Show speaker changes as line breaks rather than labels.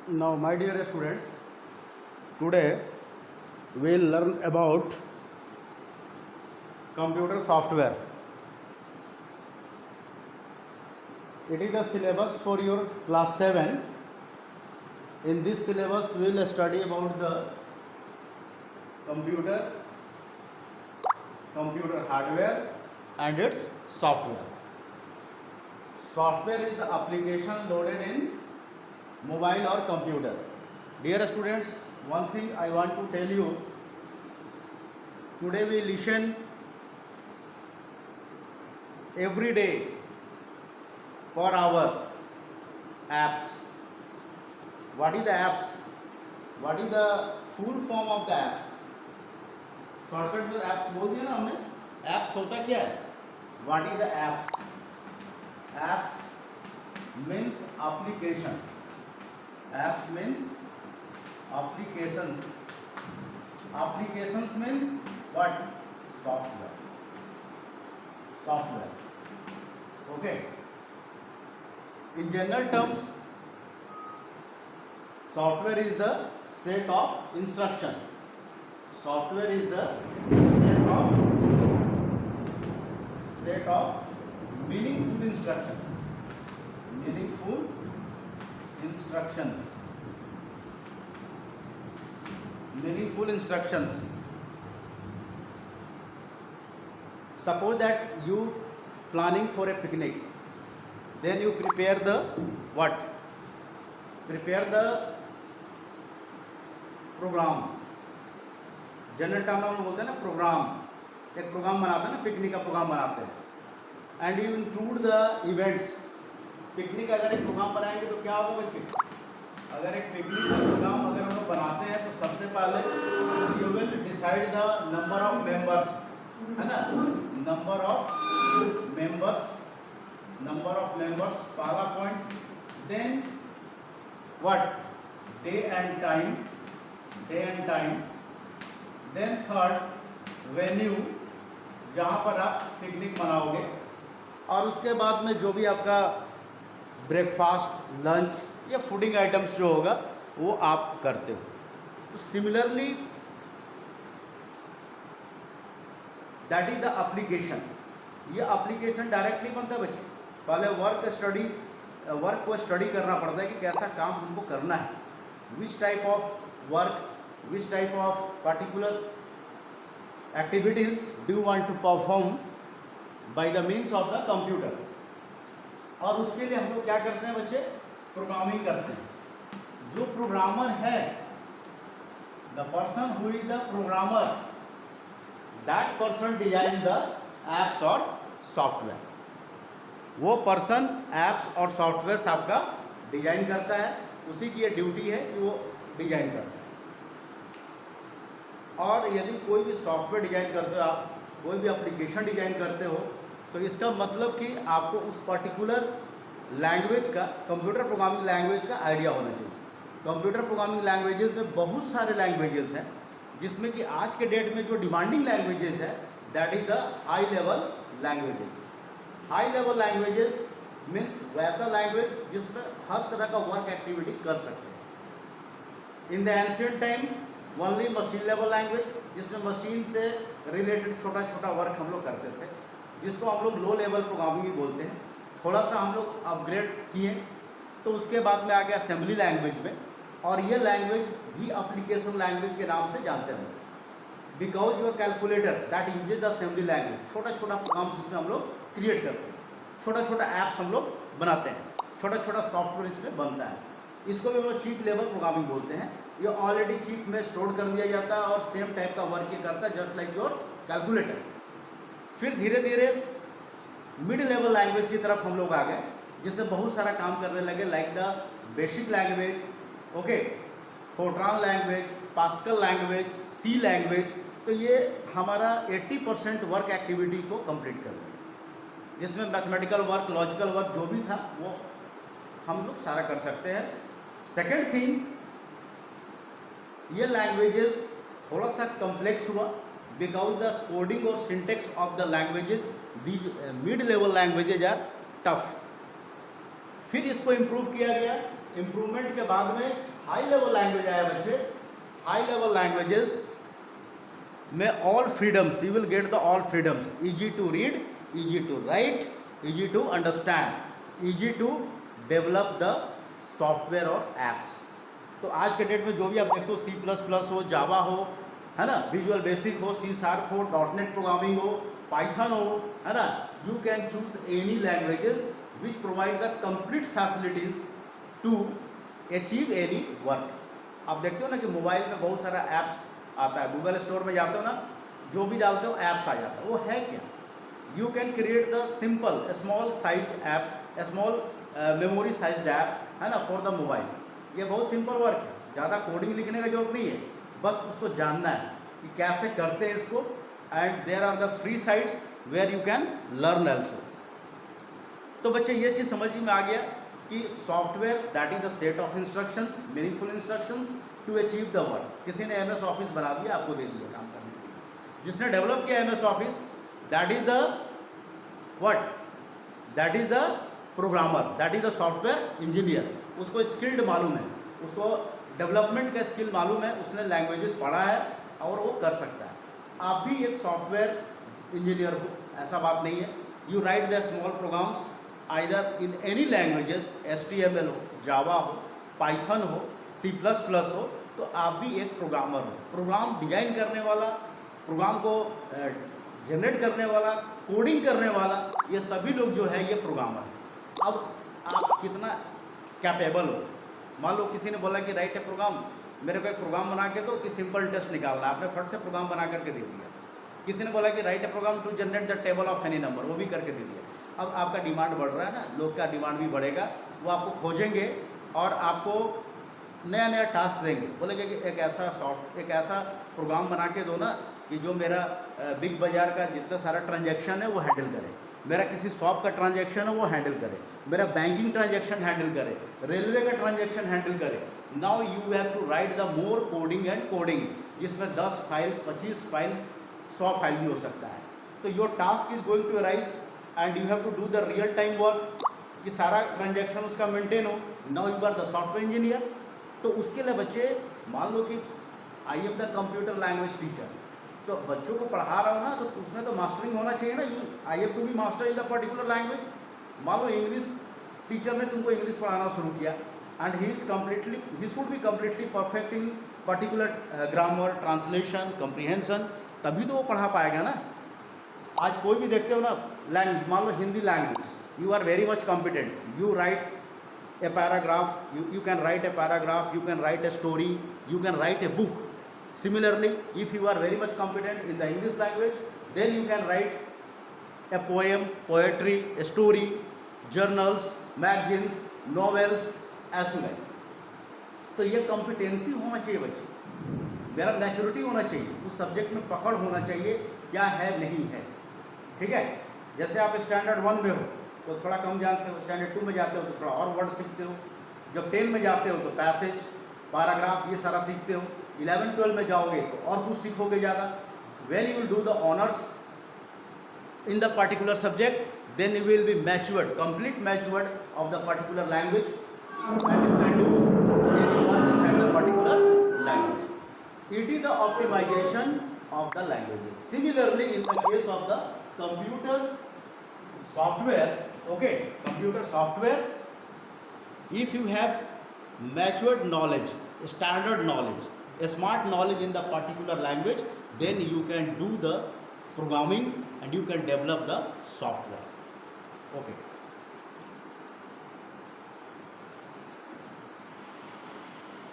Now, my dear students, today we will learn about computer software. It is the syllabus for your class 7. In this syllabus, we will study about the computer hardware and its software. Software is the application loaded in mobile or computer. Dear students, one thing I want to tell you, today we listen every day for our apps. What is the apps? What is the full form of the apps? Shortcut में apps बोल दिया ना हमने. Apps होता क्या है? What is the apps? Apps means application. Apps means applications. Applications means what? Software. Okay. In general terms, software is the set of instruction. Software is the set of meaningful instructions. Meaningful instructions. Suppose that you planning for a picnic, then you prepare the what? Prepare the program. General term में हम बोलते हैं ना programme. एक programme बनाते हैं ना, picnic का प्रोग्राम बनाते हैं. And you include the events. Picnic अगर एक प्रोग्राम बनाएंगे तो क्या होगा बच्चे? अगर एक पिकनिक का प्रोग्राम अगर हम लोग बनाते हैं तो सबसे पहले you will decide the number of members, है ना. नंबर ऑफ मेंबर्स पहला point. Then what? Day and time. Then third, venue जहाँ पर आप पिकनिक मनाओगे. और उसके बाद में जो भी आपका ब्रेकफास्ट, लंच या फूडिंग आइटम्स जो होगा वो आप करते हो. तो similarly that is the application. ये एप्लीकेशन डायरेक्टली बनता है बच्चे. पहले वर्क को स्टडी करना पड़ता है कि कैसा काम हमको करना है. Which type of work, which type of particular activities do you want to perform by the means of the computer. और उसके लिए हम लोग क्या करते हैं बच्चे? प्रोग्रामिंग करते हैं. जो प्रोग्रामर है, the person who is the programmer, that person design the apps or software. वो पर्सन एप्स और सॉफ्टवेयर आपका डिजाइन करता है. उसी की ये ड्यूटी है कि वो डिजाइन करता है. और यदि कोई भी सॉफ्टवेयर डिजाइन करते हो, आप कोई भी एप्लीकेशन डिजाइन करते हो, तो इसका मतलब कि आपको उस पर्टिकुलर लैंग्वेज का, कंप्यूटर प्रोग्रामिंग लैंग्वेज का आइडिया होना चाहिए. कंप्यूटर प्रोग्रामिंग लैंग्वेजेस में बहुत सारे लैंग्वेजेस हैं, जिसमें कि आज के डेट में जो डिमांडिंग लैंग्वेजेस है that is the high level languages. High level languages means वैसा लैंग्वेज जिसमें हर तरह का वर्क एक्टिविटी कर सकते हैं. In the ancient time only machine level language, जिसमें मशीन से रिलेटेड छोटा छोटा वर्क हम लोग करते थे, जिसको हम लोग लो लेवल प्रोग्रामिंग भी बोलते हैं. थोड़ा सा हम लोग अपग्रेड किए तो उसके बाद में आ गया असेंबली लैंग्वेज में. और ये लैंग्वेज भी एप्लीकेशन लैंग्वेज के नाम से जानते हैं. Because your calculator that uses the assembly language. छोटा छोटा प्रोग्राम इसमें हम लोग क्रिएट करते हैं, छोटा छोटा ऐप्स हम लोग बनाते हैं, छोटा छोटा सॉफ्टवेयर इसमें बनता है. इसको भी हम लोग चीप लेवल प्रोग्रामिंग बोलते हैं. ये ऑलरेडी चिप में स्टोर कर दिया जाता है और सेम टाइप का वर्क ये करता है जस्ट लाइक योर कैलकुलेटर. फिर धीरे धीरे मिड लेवल लैंग्वेज की तरफ हम लोग आ गए, जिससे बहुत सारा काम करने लगे, like the basic language, okay, Fortran language, Pascal language, C language. तो ये हमारा 80% वर्क एक्टिविटी को कंप्लीट कर दिया, जिसमें मैथमेटिकल वर्क, लॉजिकल वर्क जो भी था वो हम लोग सारा कर सकते हैं. सेकेंड थिंग, ये लैंग्वेजेस थोड़ा सा कॉम्प्लेक्स हुआ because the coding or syntax of the languages, these mid level languages are tough. फिर इसको इम्प्रूव किया गया इम्प्रूवमेंट के बाद में हाई लेवल लैंग्वेज आया बच्चे। हाई लेवल लैंग्वेजेस में all freedoms, you will get the all freedoms, easy to read, easy to write, easy to understand, easy to develop the software और एप्स। तो आज के डेट में जो भी आप देखते हो, C++ हो, जावा हो, है ना, विजुअल बेसिक हो, C# हो, .NET प्रोग्रामिंग हो, पाइथन हो, है ना, you can choose any languages which provide the complete facilities to achieve any work. आप देखते हो ना कि मोबाइल में बहुत सारा ऐप्स आता है, गूगल स्टोर में जाते हो ना, जो भी डालते हो ऐप्स आ जाता है। वो है क्या? You can create the simple small size app, small memory sized app, है ना, फॉर द मोबाइल। ये बहुत सिंपल वर्क है, ज़्यादा कोडिंग लिखने का जरूरत नहीं है, बस उसको जानना है कि कैसे करते हैं इसको। And there are the free sites where you can learn also. तो बच्चे ये चीज़ समझ में आ गया कि software that is the set of instructions, meaningful instructions to achieve the work. किसी ने MS ऑफिस बना दिया, आपको दे दिया काम करने के लिए। जिसने डेवलप किया MS office, that is the what, that is the programmer, that is the software engineer. उसको स्किल्ड मालूम है, उसको डेवलपमेंट का स्किल मालूम है, उसने लैंग्वेजेस पढ़ा है और वो कर सकता है। आप भी एक सॉफ्टवेयर इंजीनियर हो, ऐसा बात नहीं है। You write the small programs either in any languages, HTML हो, जावा हो, पाइथन हो, C++ हो, तो आप भी एक प्रोग्रामर हो। प्रोग्राम डिजाइन करने वाला, प्रोग्राम को जनरेट करने वाला, कोडिंग करने वाला, ये सभी लोग जो है ये प्रोग्रामर है। अब आप कितना कैपेबल हो। मान लो किसी ने बोला कि राइट ए प्रोग्राम, मेरे को एक प्रोग्राम बना के दो कि सिंपल टेस्ट निकालना, आपने फट से प्रोग्राम बना करके दे दिया। किसी ने बोला कि write a program to generate the table of any number, वो भी करके दे दिया। अब आपका डिमांड बढ़ रहा है ना, लोग का डिमांड भी बढ़ेगा, वो आपको खोजेंगे और आपको नया नया टास्क देंगे। बोलेंगे कि एक ऐसा प्रोग्राम बना के दो ना कि जो मेरा बिग बाज़ार का जितना सारा ट्रांजैक्शन है वो हैंडल करे, मेरा किसी शॉप का ट्रांजैक्शन है वो हैंडल करे, मेरा बैंकिंग ट्रांजैक्शन हैंडल करे, रेलवे का ट्रांजैक्शन हैंडल करे। Now you have to write the more coding and coding, जिसमें 10 फाइल, 25 फाइल, 100 फाइल भी हो सकता है। तो your task is going to arise and you have to do the real time work, कि सारा ट्रांजैक्शन उसका मेंटेन हो। Now you are the software engineer. तो उसके लिए बच्चे, मान लो कि I am the computer language teacher, तो बच्चों को पढ़ा रहा हो ना, तो उसमें तो मास्टरिंग होना चाहिए ना। You I have to be master in the particular language. मान लो इंग्लिश टीचर ने तुमको इंग्लिश पढ़ाना शुरू किया and he should be completely perfect in particular grammar, translation, comprehension, तभी तो वो पढ़ा पाएगा ना। आज कोई भी देखते हो ना लैंग्वेज, मान लो Hindi language, you are very much competent, you write a paragraph, you can write a paragraph, you can write a story, you can write a book. Similarly, if you are very much competent in the English language, then you can write a poem, poetry, a story, journals, magazines, novels, as well. तो ये competency होना चाहिए बच्चे, मेरा maturity होना चाहिए, उस subject में पकड़ होना चाहिए, क्या है नहीं है। ठीक है, जैसे आप स्टैंडर्ड 1 में हो तो थोड़ा कम जानते हो, स्टैंडर्ड 2 में जाते हो तो थोड़ा और वर्ड सीखते हो, जब 10 में जाते हो तो पैसेज, पैराग्राफ, ये सारा सीखते हो, 11-12 में जाओगे तो और कुछ सीखोगे ज़्यादा। When you will do the honours in the particular subject, then you will be matured, complete matured of the particular language and you can do any work inside the particular language. It is the optimization of the languages. Similarly, in the case of the computer software, okay, computer software, if you have matured knowledge, standard knowledge, a smart knowledge in the particular language, then you can do the programming and you can develop the software. Okay.